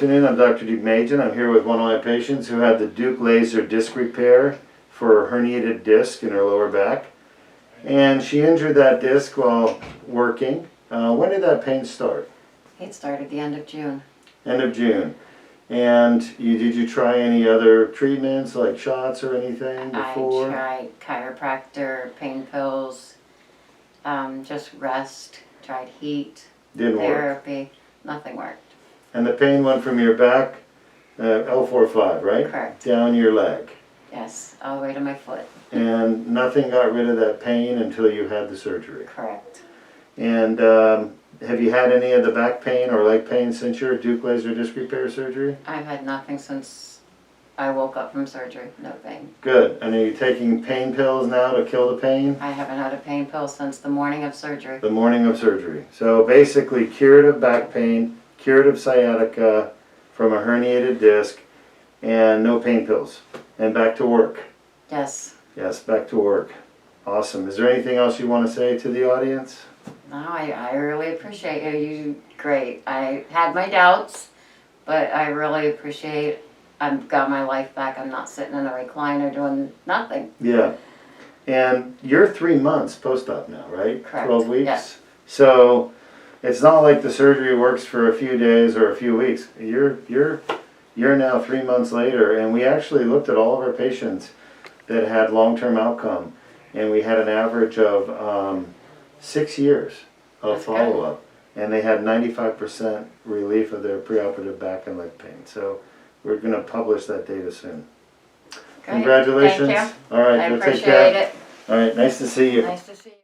afternoon. I'm Dr. Deuk. I'm here with one of my patients who had the Deuk laser disc repair for a herniated disc in her lower back. And she injured that disc while working. When did that pain start? It started the end of June. End of June. And did you try any other treatments like shots or anything before? I tried chiropractor, pain pills, just rest, tried heat, Didn't work. therapy. Nothing worked. And the pain went from your back, L4-5, right? Correct. Down your leg. Yes, all the way to my foot. And nothing got rid of that pain until you had the surgery. Correct. And have you had any of the back pain or leg pain since your Deuk laser disc repair surgery? I've had nothing since I woke up from surgery. No pain. Good. And are you taking pain pills now to kill the pain? I haven't had a pain pill since the morning of surgery. The morning of surgery. So basically curative back pain, curative sciatica from a herniated disc, and no pain pills. And back to work. Yes. Yes, back to work. Awesome. Is there anything else you want to say to the audience? No, I really appreciate you. You great. I had my doubts, but I really appreciate I've got my life back. I'm not sitting in a recliner doing nothing. Yeah. And you're 3 months post-op now, right? Correct. 12 weeks? Yes. So it's not like the surgery works for a few days or a few weeks. You're now 3 months later, and we actually looked at all of our patients that had long-term outcome, and we had an average of 6 years of That's follow-up, and they had 95% relief of their preoperative back and leg pain. So we're going to publish that data soon. Great. Congratulations. Thank you. All right, I you'll take appreciate care. it. All right, nice to see you. Nice to see you.